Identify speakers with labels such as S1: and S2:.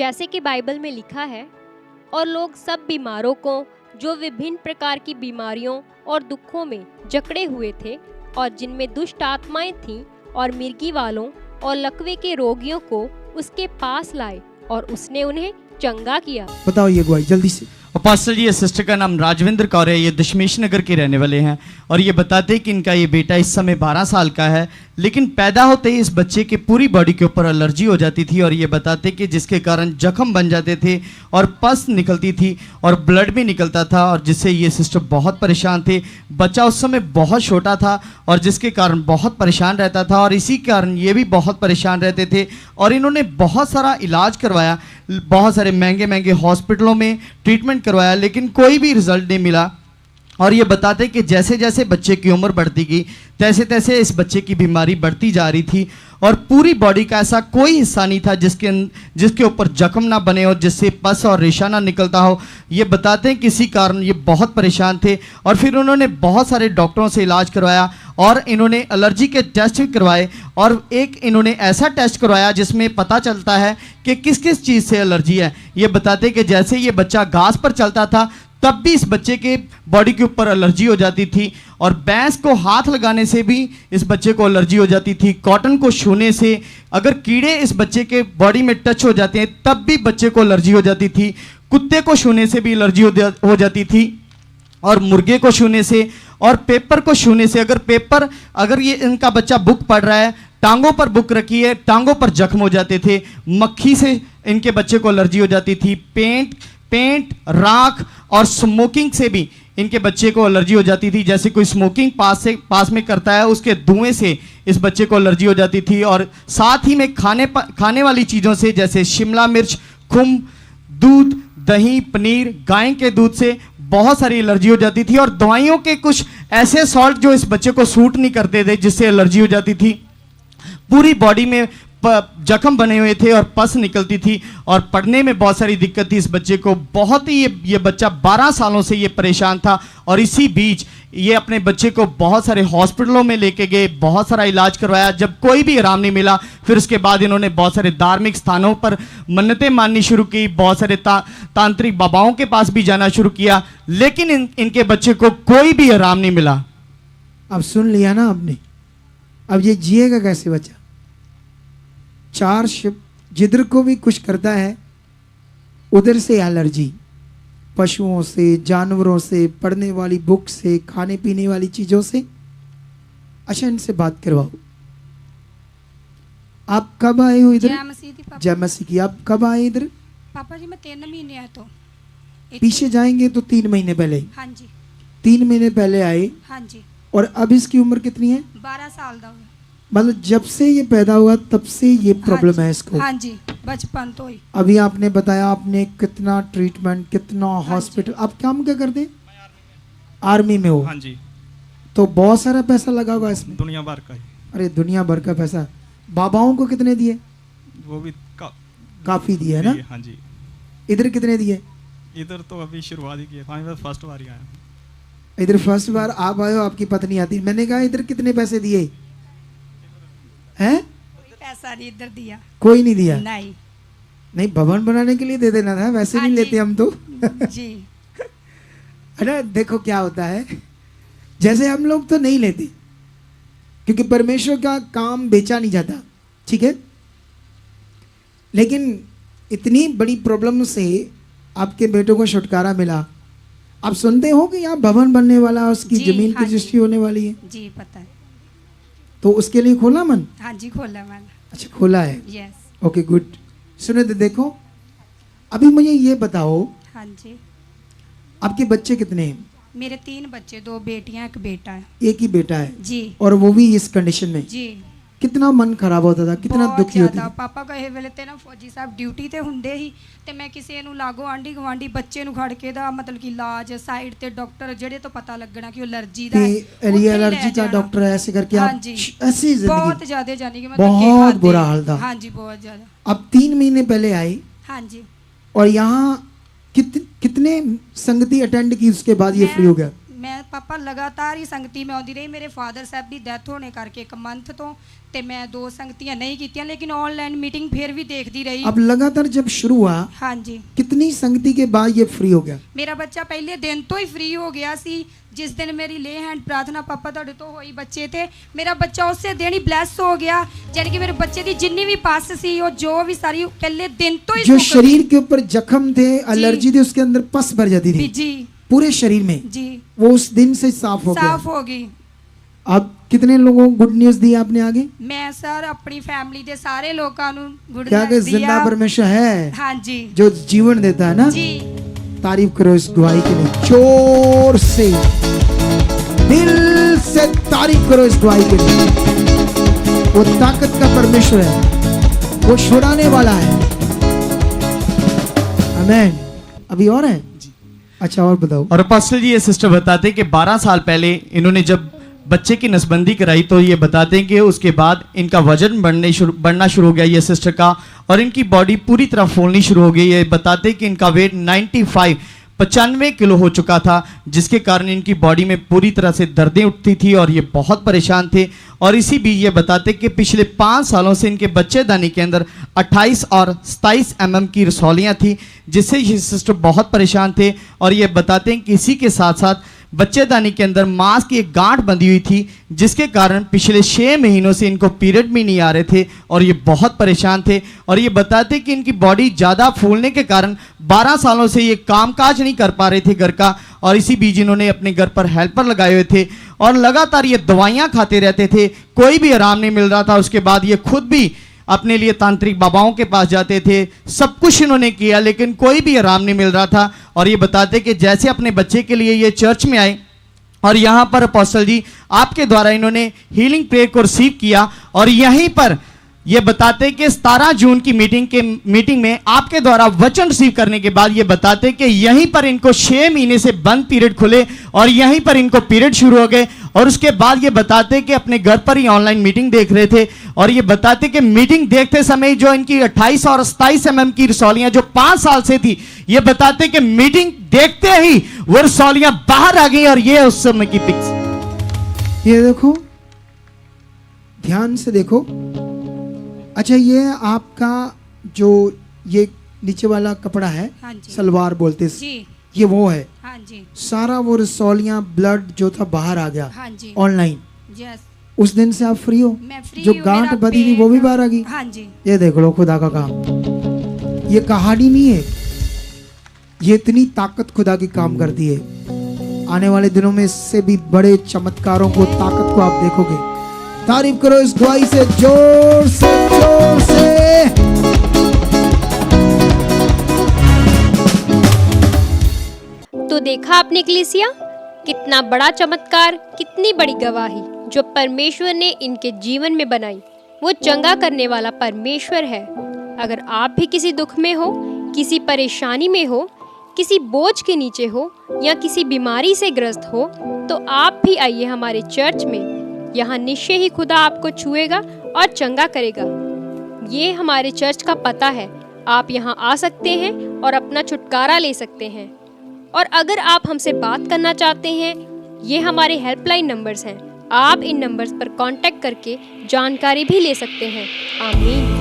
S1: जैसे कि बाइबल में लिखा है, और लोग सब बीमारों को जो विभिन्न प्रकार की बीमारियों और दुखों में जकड़े हुए थे और जिनमें दुष्ट आत्माएं थीं और मिर्गी वालों और लकवे के रोगियों को उसके पास लाए और उसने उन्हें चंगा किया।
S2: बताओ ये गवाही जल्दी से।
S3: और पास्टर जी, ये सिस्टर का नाम राजविंद्र कौर है, ये दशमेश नगर के रहने वाले हैं और ये बताते हैं कि इनका ये बेटा इस समय 12 साल का है, लेकिन पैदा होते ही इस बच्चे के पूरी बॉडी के ऊपर एलर्जी हो जाती थी और ये बताते कि जिसके कारण जख्म बन जाते थे और पस निकलती थी और ब्लड भी निकलता था और जिससे ये सिस्टर बहुत परेशान थे। बच्चा उस समय बहुत छोटा था और जिसके कारण बहुत परेशान रहता था और इसी कारण ये भी बहुत परेशान रहते थे और इन्होंने बहुत सारा इलाज करवाया, बहुत सारे महंगे महंगे हॉस्पिटलों में ट्रीटमेंट करवाया, लेकिन कोई भी रिजल्ट नहीं मिला। और ये बताते कि जैसे जैसे बच्चे की उम्र बढ़ती गई तैसे तैसे इस बच्चे की बीमारी बढ़ती जा रही थी और पूरी बॉडी का ऐसा कोई हिस्सा नहीं था जिसके ऊपर जख्म ना बने और जिससे पस और रेशा ना निकलता हो। ये बताते हैं किसी कारण ये बहुत परेशान थे और फिर उन्होंने बहुत सारे डॉक्टरों से इलाज करवाया और इन्होंने एलर्जी के टेस्ट भी करवाए और एक इन्होंने ऐसा टेस्ट करवाया जिसमें पता चलता है कि किस किस चीज़ से एलर्जी है। ये बताते कि जैसे ये बच्चा घास पर चलता था तब भी इस बच्चे के बॉडी के ऊपर एलर्जी हो जाती थी और भैंस को हाथ लगाने से भी इस बच्चे को एलर्जी हो जाती थी। कॉटन को छूने से, अगर कीड़े इस बच्चे के बॉडी में टच हो जाते हैं तब भी बच्चे को एलर्जी हो जाती थी। कुत्ते को छूने से भी एलर्जी हो जाती थी और मुर्गे को छूने से और पेपर को छूने से। अगर ये इनका बच्चा बुक पढ़ रहा है, टांगों पर बुक रखी है, टांगों पर जख्म हो जाते थे। मक्खी से इनके बच्चे को एलर्जी हो जाती थी। पेंट, राख और स्मोकिंग से भी इनके बच्चे को एलर्जी हो जाती थी। जैसे कोई स्मोकिंग पास में करता है उसके धुएं से इस बच्चे को एलर्जी हो जाती थी और साथ ही में खाने वाली चीज़ों से जैसे शिमला मिर्च, खुम, दूध, दही, पनीर, गाय के दूध से बहुत सारी एलर्जी हो जाती थी और दवाइयों के कुछ ऐसे सॉल्ट जो इस बच्चे को सूट नहीं करते थे जिससे एलर्जी हो जाती थी। पूरी बॉडी में जख्म बने हुए थे और पस निकलती थी और पढ़ने में बहुत सारी दिक्कत थी इस बच्चे को। बहुत ही ये बच्चा 12 सालों से ये परेशान था और इसी बीच ये अपने बच्चे को बहुत सारे हॉस्पिटलों में लेके गए, बहुत सारा इलाज करवाया। जब कोई भी आराम नहीं मिला फिर उसके बाद इन्होंने बहुत सारे धार्मिक स्थानों पर मन्नतें माननी शुरू की, बहुत सारे तांत्रिक बाबाओं के पास भी जाना शुरू किया, लेकिन इनके बच्चे को कोई भी आराम नहीं मिला।
S2: अब सुन लिया ना आपने, अब ये जिएगा कैसे बच्चा? 4 शब्द जिधर को भी कुछ करता है उधर से एलर्जी, पशुओं से, जानवरों से, पढ़ने वाली बुक से, खाने पीने वाली चीजों से। अच्छा, इनसे बात करवाओ। आप कब आए हो इधर? जय मसीह की। आप कब आए इधर?
S4: पापा जी मैं 3 महीने आया तो
S2: पीछे जाएंगे तो 3 महीने पहले।
S4: हाँ जी
S2: 3 महीने पहले आए।
S4: हाँ जी।
S2: और अब इसकी उम्र कितनी है?
S4: 12 साल का।
S2: मतलब जब से ये पैदा हुआ तब से ये प्रॉब्लम है इसको?
S4: हाँ जी, बचपन तो ही।
S2: अभी आपने बताया आपने कितना ट्रीटमेंट, कितना हॉस्पिटल। आप काम क्या करते हैं? आर्मी में हो?
S5: हाँ जी।
S2: तो बहुत सारा पैसा लगा होगा इसमें?
S5: दुनिया भर का ही।
S2: अरे दुनिया भर का पैसा। बाबाओं को कितने दिए?
S5: वो भी
S2: काफी दिए है ना?
S5: हाँ जी।
S2: इधर कितने दिए?
S5: इधर तो अभी शुरुआत ही की है, फर्स्ट बार ही आया।
S2: इधर फर्स्ट बार आप आए हो, आपकी पत्नी आती। मैंने कहा इधर कितने पैसे दिए हैं?
S4: पैसा नहीं इधर दिया।
S2: कोई नहीं दिया?
S4: नहीं,
S2: भवन बनाने के लिए दे देना था, वैसे
S4: हाँ
S2: नहीं लेते हम तो
S4: जी।
S2: है ना? देखो क्या होता है, जैसे हम लोग तो नहीं लेते क्योंकि परमेश्वर का काम बेचा नहीं जाता, ठीक है। लेकिन इतनी बड़ी प्रॉब्लम से आपके बेटों को छुटकारा मिला। आप सुनते हो कि यहाँ भवन बनने वाला, उसकी जमीन की रजिस्ट्री होने वाली है?
S4: जी पता है।
S2: तो उसके लिए खोला मन?
S4: हाँ जी खोला मन।
S2: अच्छा खोला है।
S4: यस।
S2: Okay good. सुने तो देखो, अभी मुझे ये बताओ।
S4: हाँ जी।
S2: आपके बच्चे कितने हैं?
S4: मेरे 3 बच्चे, 2 बेटियां, 1 बेटा है।
S2: एक ही बेटा है
S4: जी।
S2: और वो भी इस कंडीशन में?
S4: जी।
S2: कितना मन खराब होता था, कितना दुखी होती थी?
S4: पापा कहे वेले ते ना फौजी साहब ड्यूटी ते हुंदे ही ते मैं किसी ਨੂੰ ਲਾਗੋ ਆਂਢੀ ਗਵਾਂਢੀ ਬੱਚੇ ਨੂੰ ਖੜ ਕੇ ਦਾ ਮਤਲਬ ਕਿ ਇਲਾਜ ਸਾਈਡ ਤੇ ਡਾਕਟਰ ਜਿਹੜੇ ਤੋਂ ਪਤਾ ਲੱਗਣਾ ਕਿ ਉਹ एलर्जी ਦਾ है।
S2: ये एलर्जी का डॉक्टर है ऐसे करके आप ऐसी जिंदगी
S4: बहुत ज्यादा जानी कि मैं
S2: बहुत बुरा हाल था।
S4: हाँ जी बहुत ज्यादा।
S2: अब 3 महीने पहले आई।
S4: हाँ जी।
S2: और यहाँ कितने संगति अटेंड की उसके बाद ये फ्री हो गया?
S4: मैं ਪਾਪਾ ਲਗਾਤਾਰ ਹੀ ਸੰਗਤੀ ਮੈਂ ਆਉਂਦੀ ਰਹੀ। ਮੇਰੇ ਫਾਦਰ ਸਾਹਿਬ ਦੀ ਡੈਥ ਹੋਣੇ ਕਰਕੇ 1 ਮੰਥ ਤੋਂ ਤੇ ਮੈਂ 2 ਸੰਗਤੀਆਂ ਨਹੀਂ ਕੀਤੀਆਂ, ਲੇਕਿन ऑनलाइन मीटिंग फिर भी देखती रही।
S2: अब लगातार जब शुरू हुआ,
S4: हाँ जी,
S2: कितनी संगति के बाद ये फ्री हो गया?
S4: मेरा बच्चा पहले दिन तो ही फ्री हो गया सी। जिस दिन मेरी ले हैंड प्रार्थना पापा ਤੁਹਾਡੇ ਤੋਂ ਹੋਈ ਬੱਚੇ ਤੇ, ਮੇਰਾ ਬੱਚਾ ਉਸੇ ਦਿਨ ਹੀ ਬਲੈਸ ਹੋ ਗਿਆ। ਯਾਨੀ ਕਿ ਮੇਰੇ ਬੱਚੇ ਦੀ ਜਿੰਨੀ ਵੀ ਪਸ ਸੀ ਉਹ जो भी सारी पहले दिन तो ही
S2: जो
S4: सुख
S2: शरीर के ऊपर जख्म थे, एलर्जी थी, उसके अंदर पस भर जाती
S4: भी
S2: थी
S4: जी
S2: पूरे शरीर में,
S4: जी
S2: वो उस दिन से साफ हो गया।
S4: साफ हो गई।
S2: अब कितने लोगों को गुड न्यूज दी आपने आगे?
S4: मैं सर अपनी फैमिली ਦੇ ਸਾਰੇ ਲੋਕਾਂ ਨੂੰ ਗੁੱਡ
S2: क्या कि
S4: ਨਿਊਜ਼
S2: जिंदा परमेश्वर है
S4: हाँ जी
S2: जो जीवन देता है ना।
S4: जी
S2: तारीफ करो इस गवाही के लिए, जोर से दिल से तारीफ करो इस गवाही के लिए। वो ताकत का परमेश्वर है, वो छुड़ाने वाला है। आमेन। अभी और है? अच्छा, और बताओ।
S3: और अपोस्टल जी ये सिस्टर बताते हैं कि 12 साल पहले इन्होंने जब बच्चे की नसबंदी कराई तो ये बताते हैं कि उसके बाद इनका वजन बढ़ना शुरू हो गया ये सिस्टर का, और इनकी बॉडी पूरी तरह फूलनी शुरू हो गई। ये बताते हैं कि इनका वेट 95 किलो हो चुका था, जिसके कारण इनकी बॉडी में पूरी तरह से दर्दें उठती थी और ये बहुत परेशान थे। और इसी बीच ये बताते कि पिछले 5 सालों से इनके बच्चेदानी के अंदर 28 और 27 mm की रसौलियाँ थी, जिससे ये सिस्टर बहुत परेशान थे। और ये बताते हैं कि इसी के साथ साथ बच्चेदानी के अंदर मांस की एक गांठ बंधी हुई थी, जिसके कारण पिछले 6 महीनों से इनको पीरियड भी नहीं आ रहे थे और ये बहुत परेशान थे। और ये बताते कि इनकी बॉडी ज़्यादा फूलने के कारण 12 सालों से ये कामकाज नहीं कर पा रहे थे घर का, और इसी बीच इन्होंने अपने घर पर हेल्पर लगाए हुए थे और लगातार ये दवाइयाँ खाते रहते थे, कोई भी आराम नहीं मिल रहा था। उसके बाद ये खुद भी अपने लिए तांत्रिक बाबाओं के पास जाते थे, सब कुछ इन्होंने किया, लेकिन कोई भी आराम नहीं मिल रहा था। और ये बताते कि जैसे अपने बच्चे के लिए ये चर्च में आए और यहाँ पर अपोस्टल जी आपके द्वारा इन्होंने हीलिंग प्रेयर को रिसीव किया, और यहीं पर ये बताते कि 17 जून की मीटिंग में आपके द्वारा वचन रिसीव करने के बाद ये बताते कि यहीं पर इनको 6 महीने से बंद पीरियड खुले और यहीं पर इनको पीरियड शुरू हो गए। और उसके बाद ये बताते कि अपने घर पर ही ऑनलाइन मीटिंग देख रहे थे, और ये बताते कि मीटिंग देखते समय जो इनकी 28 और 27 mm की रसौलियां जो 5 साल से थी, ये बताते कि मीटिंग देखते ही वो रसौलियां बाहर आ गई। और ये उस समय की पिक्स,
S2: ये देखो, ध्यान से देखो। अच्छा, ये आपका जो ये नीचे वाला कपड़ा है,
S4: हाँ जी
S2: सलवार बोलते हैं,
S4: जी
S2: ये वो है।
S4: हाँ जी
S2: सारा वो रसौलियां ब्लड जो था बाहर आ गया
S4: हाँ जी
S2: ऑनलाइन।
S4: यस,
S2: उस दिन से आप फ्री हो।
S4: मैं फ्री
S2: जो
S4: हूँ,
S2: गांठ
S4: मेरा
S2: बंधी थी वो भी
S4: पेट-
S2: बाहर आ गई।
S4: हाँ जी
S2: ये देख लो खुदा का काम, ये कहानी नहीं है, ये इतनी ताकत खुदा की काम करती है। आने वाले दिनों में इससे भी बड़े चमत्कारों को, ताकत को आप देखोगे। तारीफ करो इस गवाही से, जोर से, जोर से।
S1: तो देखा आपने कलीसिया, कितना बड़ा चमत्कार, कितनी बड़ी गवाही जो परमेश्वर ने इनके जीवन में बनाई। वो चंगा करने वाला परमेश्वर है। अगर आप भी किसी दुख में हो, किसी परेशानी में हो, किसी बोझ के नीचे हो या किसी बीमारी से ग्रस्त हो, तो आप भी आइए हमारे चर्च में। यहाँ निश्चय ही खुदा आपको छुएगा और चंगा करेगा। ये हमारे चर्च का पता है, आप यहाँ आ सकते हैं और अपना छुटकारा ले सकते हैं। और अगर आप हमसे बात करना चाहते हैं, ये हमारे हेल्पलाइन नंबर्स हैं, आप इन नंबर्स पर कांटेक्ट करके जानकारी भी ले सकते हैं। आमीन।